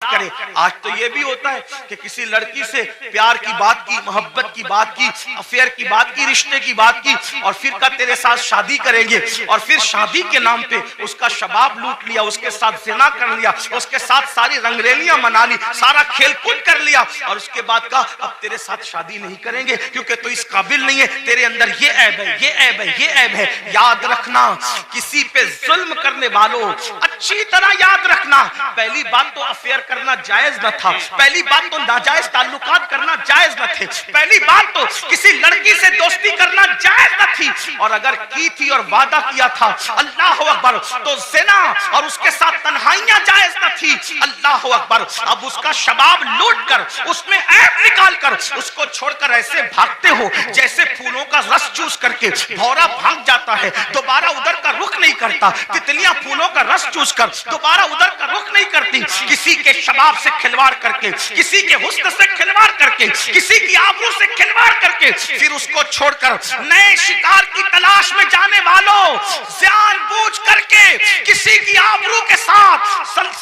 करे। आज तो ये भी होता है कि किसी लड़की से प्यार की बात की, मोहब्बत की बात की, अफेयर की बात की, रिश्ते की बात की, और फिर का तेरे साथ शादी करेंगे, और फिर शादी के नाम पे उसका शबाब लूट लिया, उसके साथ ज़िना कर लिया, उसके साथ सारी रंगरेलियां मना ली, सारा खेल कूद कर लिया, और उसके बाद का अब तेरे साथ शादी नहीं करेंगे क्योंकि तू इस काबिल नहीं है, तेरे अंदर ये ऐब है, ये ऐब है, ये ऐब है। याद रखना, किसी पे जुल्म करने वालों, अच्छी तरह याद रखना, पहली बात तो अफेयर करना जायज न था, पहली बात तो नाजायज ताल्लुकात करना जायज न थे, पहली बात तो किसी लड़की से दोस्ती करना जायज न थी, और अगर की थी और वादा किया था अल्लाह अकबर तो ज़िना और उसके साथ तन्हाइयां जायज न थी। अल्लाह अकबर, अब उसका शबाब लूट कर, उसमें ऐब निकाल कर उसको छोड़कर ऐसे भागते हो जैसे फूलों का रस चूस करके भौरा भाग जाता है, दोबारा उधर का रुख नहीं करता। तितलियां फूलों का रस चूस कर दोबारा उधर का रुख नहीं करती। किसी के शबाब से खिलवाड़ करके, किसी के हुस्न से खिलवाड़ करके, किसी की आबरू से खिलवाड़ करके फिर उसको छोड़कर नए शिकार की तलाश में जाने वालों, जानबूझ करके किसी की आबरू के साथ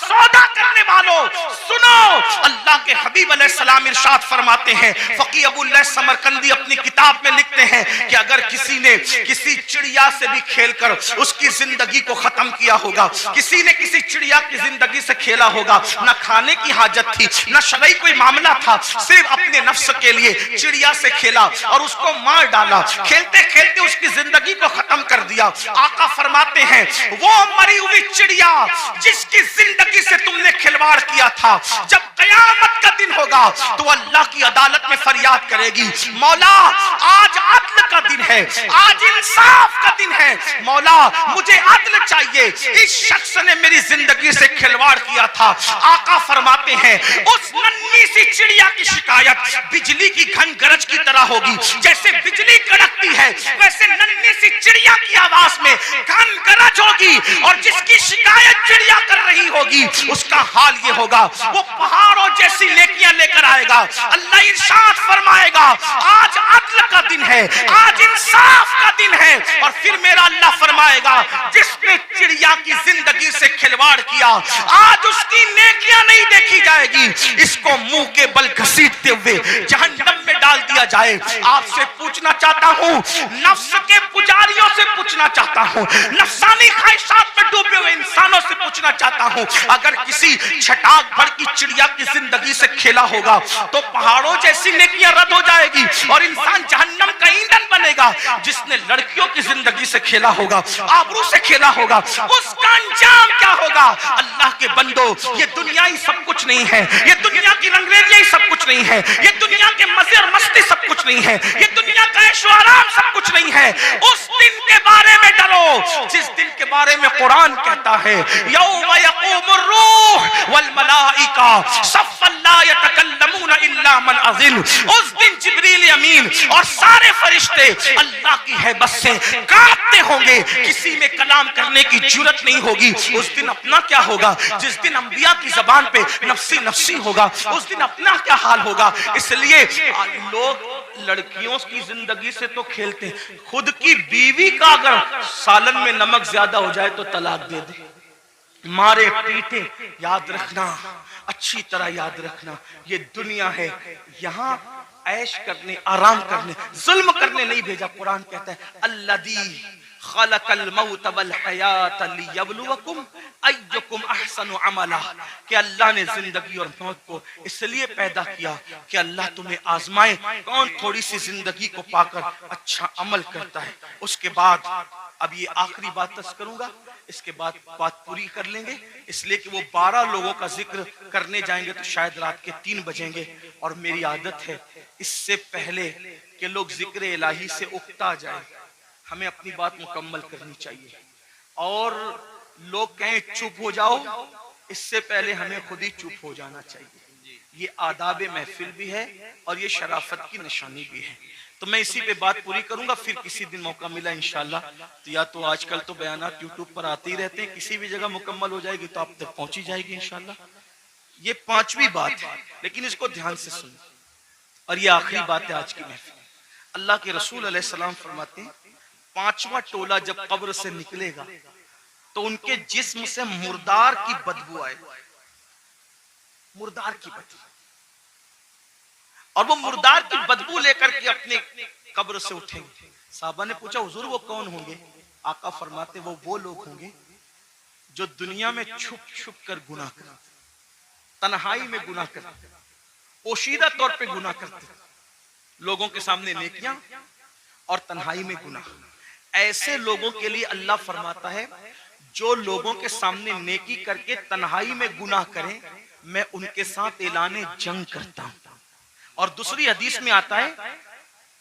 सौदा करने वालों, सुनो, अल्लाह के हबीब अलैहिस्सलाम इरशाद फरमाते हैं, फकीह अबूल समरकंदी अपनी किताब में लिखते हैं कि अगर किसी ने किसी चिड़िया से भी खेलकर उसकी जिंदगी को खत्म किया होगा, किसी ने किसी चिड़िया की जिंदगी से खेला होगा, न खाने की हाजत थी, न शरई कोई मामला था, सिर्फ अपने नफ्स के लिए चिड़िया से खेला और उसको मार डाला, खेलते खेलते उसकी जिंदगी को खत्म कर दिया। आका फरमाते हैं, वो मरी हुई चिड़िया जिसकी जिंदगी से तुमने खिलवाड़ किया था, जब कयामत का दिन होगा तो अल्लाह की अदालत में फरियाद करेगी, मौला आज अदल का दिन है, आज इंसाफ का दिन है, मौला मुझे अदल चाहिए, इस शख्स ने मेरी जिंदगी से खिलवाड़ किया था। आका फरमाते हैं, उस नन्ही सी चिड़िया की शिकायत बिजली की घन गरज की तरह होगी, जैसे बिजली कड़कती है वैसे नन्ही सी चिड़िया की आवाज में घन गरज होगी, और जिसकी शिकायत चिड़िया कर रही होगी उसका हाल ये होगा, वो पहाड़ों जैसी नेकियां लेकर आएगा। अल्लाह इरशाद फरमाएगा, आज अदल का दिन है, आज इंसाफ का दिन है, और फिर मेरा अल्लाह फरमाएगा, जिसने चिड़िया की जिंदगी से खिलवाड़ किया आज उसकी नेकियां नहीं देखी जाएगी, इसको मुंह के बल घसीटते हुए जहन्नम में डाल दिया जाए। आपसे पूछना चाहता हूं, नफ्स के पुजारियों से पूछना चाहता हूं, नफ्सानी ख्वाहिशात में डूबे हुए इंसानों से पूछना चाहता हूं, अगर किसी छटाक भर की चिड़िया की जिंदगी से खेला होगा तो पहाड़ों जैसी नेकियां रद्द हो जाएगी और इंसान जहन्नम का ईंधन बनेगा। जिसने लड़कियों की जिंदगी से खेला होगा, आबरू से खेला होगा, उसका अंजाम क्या होगा? अल्लाह के बंदो, ये दुनिया ही सब कुछ नहीं है, ये दुनिया की रंगरेलियां ही सब कुछ नहीं है, ये दुनिया के मजे और मस्ती सब कुछ नहीं है, ये दुनिया का ऐशो आराम सब कुछ नहीं है। उस दिन के बारे में डरो जिस दिन के बारे में कुरान कहता है, यौम यक़ूमुर रूह वल मलाइका सफ़्फ़न ला यतकल्लमून इल्ला मन अज़िन। उस दिन जिब्रील अमीन और सारे फरिश्ते अल्लाह की हैबत से कांपते होंगे, किसी में कलाम करने की जुर्रत नहीं होगी। उस दिन अपना क्या होगा? जिस दिन अंबिया की जबान पे नफ्सी नफ्सी होगा, उस दिन अपना क्या हाल होगा? इसलिए लोग लड़कियों की जिंदगी से तो खेलते हैं, खुद की बीवी का अगर सालन में नमक ज्यादा हो जाए तो तलाक दे दे, मारे पीटे। याद रखना, अच्छी तरह याद रखना, ये दुनिया है, यहाँ ऐश करने, आराम करने, जुल्म करने नहीं भेजा। कुरान कहता है, अल्लज़ी खलकल मौत वल हयात लियब्लुवकुम अय्युकुम अहसनु अमला, कि अल्लाह ने जिंदगी और मौत को इसलिए पैदा किया कि अल्लाह तुम्हें आजमाए कौन थोड़ी सी जिंदगी को पाकर अच्छा अमल करता है। उसके बाद अब ये आखिरी बात तस करूंगा, इसके बाद बात पूरी कर लेंगे, इसलिए कि वो 12 लोगों का जिक्र करने जाएंगे तो शायद रात के 3 बजेंगे, और मेरी आदत है इससे पहले कि लोग जिक्र इलाही से उकता जाए, हमें अपनी बात मुकम्मल करनी चाहिए। और लोग कहें चुप हो जाओ, इससे पहले हमें खुद ही चुप हो जाना चाहिए। ये आदाब महफिल भी है और ये शराफत की निशानी भी है। तो मैं इसी पे बात पूरी करूंगा, फिर किसी दिन मौका मिला इंशाल्लाह तो, या तो आजकल तो बयानात यूट्यूब पर आते ही रहते हैं, किसी भी जगह मुकम्मल हो जाएगी तो आप तक पहुंची जाएगी इंशाल्लाह। ये 5वीं बात है, लेकिन इसको ध्यान से सुन, और ये आखिरी बात है आज की महफिल। अल्लाह के रसूल अलैहिस्सलाम फरमाते हैं, 5वां टोला जब कब्र से निकलेगा तो उनके जिस्म से मुर्दार की बदबू आए। मुर्दार की बदबू, और वो मुर्दार की बदबू लेकर के अपने कब्र से उठेंगे। साहबा ने पूछा हुजूर वो कौन होंगे? आका फरमाते वो लोग होंगे जो दुनिया में छुप छुप कर गुनाह करते, तन्हाई में गुनाह करते, पोशीदा तौर पे गुनाह करते, लोगों के सामने नेकियां और तन्हाई में गुनाह। ऐसे लोगों के लिए अल्लाह फरमाता है जो लोगों के सामने नेकी करके तन्हाई में गुनाह करें, मैं उनके साथ ऐलाने जंग करता हूं। और दूसरी हदीस में आता है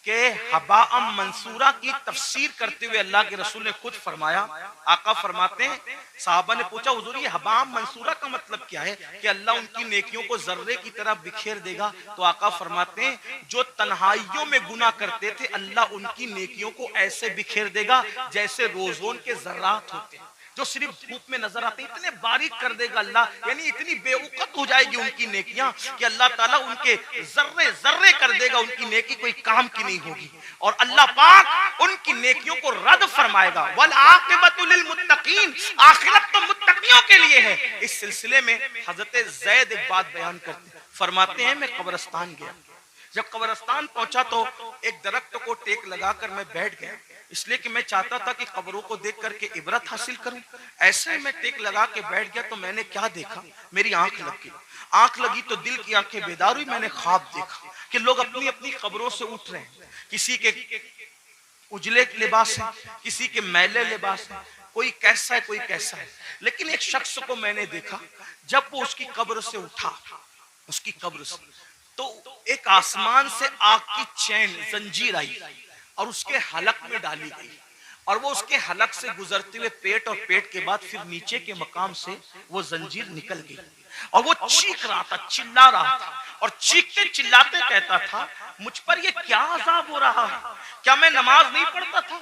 कि हबाअम मंसूरा की तफसीर करते हुए अल्लाह के रसूल ने खुद फरमाया, आका फरमाते हैं, साहबा ने पूछा हुजूर ये हबाअम मंसूरा का मतलब क्या है? कि अल्लाह उनकी नेकियों को जर्रे की तरह बिखेर देगा। तो आका फरमाते हैं जो तन्हाइयों में गुनाह करते थे अल्लाह उनकी नेकियों को ऐसे बिखेर देगा जैसे रोजोन के जर्रात होते हैं जो सिर्फ धूप में नजर आते, इतने बारीक कर देगा अल्लाह, यानी इतनी बेवकूफ हो जाएगी उनकी नेकियां कि अल्लाह ताला उनके जर्रे जर्रे कर देगा, उनकी नेकी कोई काम की नहीं होगी। और अल्लाह पाक उनकी नेकियों को रद्द फरमाएगा। वल आक़िबतु लिल मुत्तकीन, आखिरत तो मुत्तकियों के लिए है। इस सिलसिले में हजरत ज़ैद एक बात बयान करते, फरमाते हैं मैं कब्रिस्तान गया, जब कब्रिस्तान पहुंचा तो एक दरख्त को टेक लगाकर मैं बैठ गया, इसलिए कि मैं चाहता था कि कब्रों को देख करके इबरत हासिल करूं। ऐसे मैं टेक लगा के बैठ गया तो मैंने क्या देखा, मेरी आंख लगी, आंख लगी तो दिल की आंखें बेदार हुई। मैंने ख्वाब देखा कि लोग अपनी अपनी कब्रों से उठ रहे हैं, किसी के उजले लिबास है, किसी के मैले लिबास है, कोई कैसा है कोई कैसा है। लेकिन एक शख्स को मैंने देखा जब वो उसकी कब्र से उठा, उसकी कब्र से, तो एक आसमान से आग की चैन जंजीर आई और उसके हलक में डाली गई, और वो उसके हलक से गुजरते हुए पेट, और पेट के बाद फिर नीचे के मकाम से वो जंजीर निकल गई, और वो चीख रहा था, चिल्ला रहा था, और चीखते चिल्लाते कहता था मुझ पर ये क्या अज़ाब हो रहा है? क्या मैं नमाज नहीं पढ़ता था?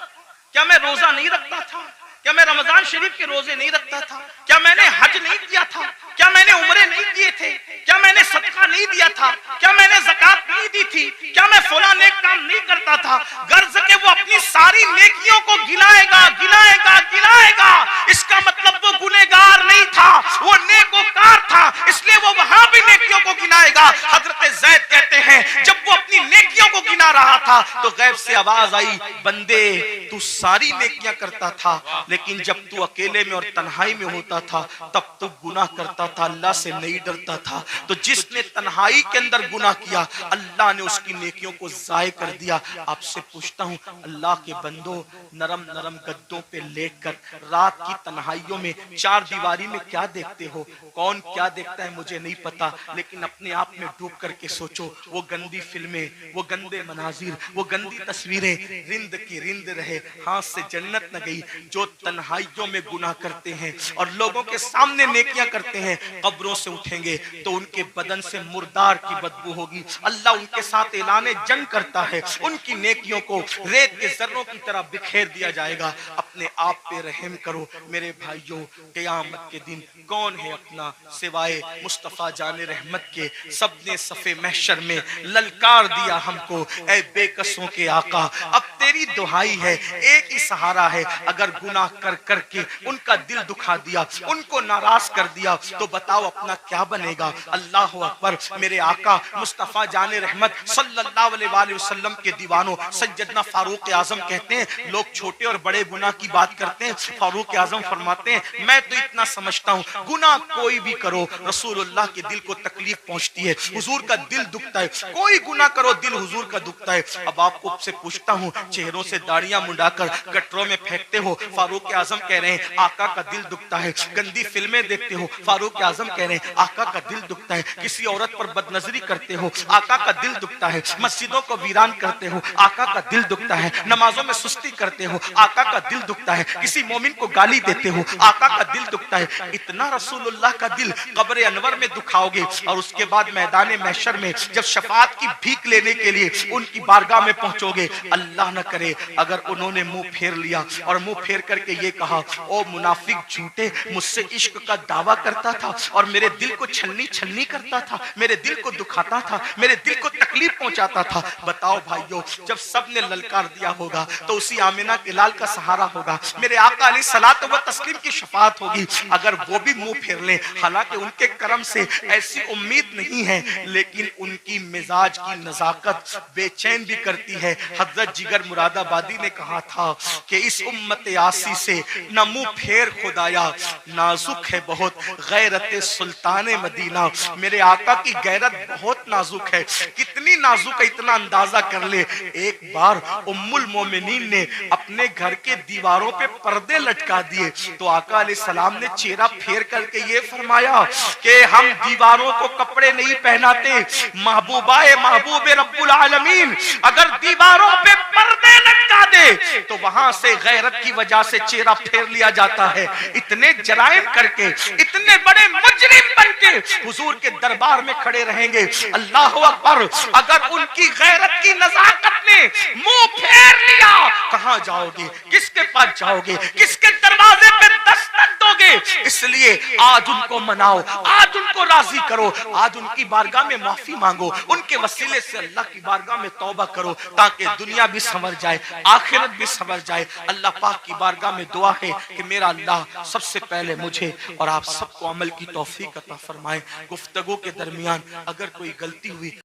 क्या मैं रोजा नहीं रखता था? क्या मैं रमजान शरीफ के रोजे नहीं रखता था? क्या मैंने हज नहीं किया था? क्या मैंने उम्रे नहीं किए थे? क्या मैंने सदका नहीं दिया था? क्या मैंने ज़कात नहीं दी थी? क्या मैं फला नेक काम नहीं करता था? गर्ज के वो अपनी सारी नेकियों को गिनाएगा गिनाएगा गिनाएगा। इसका मतलब वो गुनहगार नहीं था, वो नेकोकार था, इसलिए वो वहां भी नेकियों को गिनाएगा। हजरत ज़ैद कहते हैं जब वो अपनी नेकियों को गिना रहा था तो गैब से आवाज आई, बंदे तू सारी नेकियां करता था, लेकिन जब तू अकेले में और तन्हाई में होता था तब तू गुनाह करता था, अल्लाह से नहीं डरता था। तो जिसने तन्हाई के अंदर गुनाह किया अल्लाह ने उसकी नेकियों को जाय कर दिया। आपसे पूछता हूँ अल्लाह के बंदो, नरम नरम गद्दों पे लेटकर रात की तन्हाइयों में चार दीवारी में क्या देखते हो? कौन क्या देखता है मुझे नहीं पता, लेकिन अपने आप में डूब करके सोचो, वो गंदी फिल्में, वो गंदे मनाजिर, वो गंदी तस्वीरें रिंद की रिंद रहे, हाथ से जन्नत न गई। जो तन्हाइयों में गुनाह करते हैं और लोगों के सामने नेकियां करते हैं, कब्रों से उठेंगे तो उनके बदन से मुर्दार की बदबू होगी। अल्लाह उनके साथ ऐलाने जंग करता है, उनकी नेकियों को रेत के जर्रों की तरह बिखेर दिया जाएगा। अपने आप पे रहम करो मेरे भाइयों, क़यामत के दिन कौन है अपना सिवाय मुस्तफा जाने रहमत के। सबने सफे महशर में ललकार दिया हमको, ऐ बेकसों के आका अब तेरी दुहाई है, एक ही सहारा है। अगर गुनाह कर करके उनका दिल दुखा दिया, उनको नाराज कर दिया, तो बताओ अपना क्या बनेगा। अल्लाह अकबर। मेरे आका मुस्तफा जाने रहमत सल्लल्लाहु अलैहि वसल्लम के दीवानों सैयदना फारूक आजम कहते हैं, लोग छोटे और बड़े गुनाह की बात करते हैं, फारूक आजम फरमाते हैं मैं तो इतना समझता हूँ गुनाह कोई भी करो रसूलुल्लाह के दिल को तकलीफ पहुंचती है, हुजूर का दिल दुखता है। कोई गुनाह करो दिल हुजूर का दुखता है। अब आपको से पूछता हूँ, चेहरों से दाढ़ियां मुंडाकर गटरों में फेंकते हो, फारूक आजम कह रहे हैं आका का दिल दुखता है। गंदी फिल्में देखते हो, फारूक आजम कह रहे हैं आका का दिल दुखता है। किसी औरत पर बदनजरी करते हो, आका का दिल दुखता है। मस्जिदों को वीरान करते हो, आका का दिल दुखता है। नमाजों में सुस्ती करते हो, आका का दिल दुखता है। किसी मोमिन को गाली देते हो, आका का दिल दुखता है। इतना रसूलुल्लाह का दिल कब्र अनवर में दुखाओगे और उसके बाद मैदान महशर में जब शफाअत की भीख लेने के लिए उनकी बारगाह में पहुंचोगे, अल्लाह न करे। अगर उन्होंने मुंह फेर लिया और मुंह फेर करके ये कहा, ओ मुनाफिक झूठे, मुझसे इश्क का दावा करता था और मेरे दिल को छलनी छलनी करता था, मेरे दिल को दुखाता था, मेरे दिल को तकलीफ पहुंचाता था। बताओ भाइयों, जब सबने ललकार दिया होगा तो उसी आमिना के लाल का सहारा होगा, मेरे आका अलैहिस्सलात व तस्लीम की शफाअत होगी। अगर वो भी मुंह फेर लें, हालांकि उनके करम से ऐसी उम्मीद नहीं है, लेकिन उनकी मिजाज की नजाकत बेचैन भी करती है। हजरत जिगर मुरादाबादी ने कहा था कि इस उम्मत आसी से न मुंह फेर खुदाया, नाजुक है बहुत गैरत सुल्तान मदीना। मेरे आका की गैरत बहुत नाजुक है। कितनी नाजुक है इतना अंदाजा कर ले। एक बार उम्मुल मोमिनीन ने अपने घर के दीवारों पे पर्दे लटका दिए तो आका अलैहिस्सलाम ने चेहरा फेर करके ये फरमाया कि हम दीवारों को कपड़े नहीं पहनाते, महबूबाए महबूब रब्बुल आलमीन अगर दीवारों पे पर्दे लटका दे तो वहां से गैरत की वजह से चेहरा फेर लिया जाता है। इतने जराइम करके, इतने बड़े मुजरिम बनके हुजूर के दरबार में खड़े रहेंगे, अल्लाह अकबर। अगर उनकी गैरत की नजाकत ने मुंह फेर लिया, कहां जाओगे, किसके पास जाओगे, किसके दरवाजे पे दस्तक दोगे? इसलिए आज उनको मनाओ, आज उनको राजी करो, आज उनकी बारगाह में माफी मांगो, उनके वसीले से अल्लाह की बारगाह में तौबा करो, ताकि दुनिया भी संवर जाए, आखिरत भी संवर जाए। अल्लाह पाक की बारगाह में दुआ है कि मेरा अल्लाह सबसे पहले मुझे और आप सबको अमल की तौफीक अता फरमाए। गुफ्तगू के दरमियान अगर कोई गलती हुई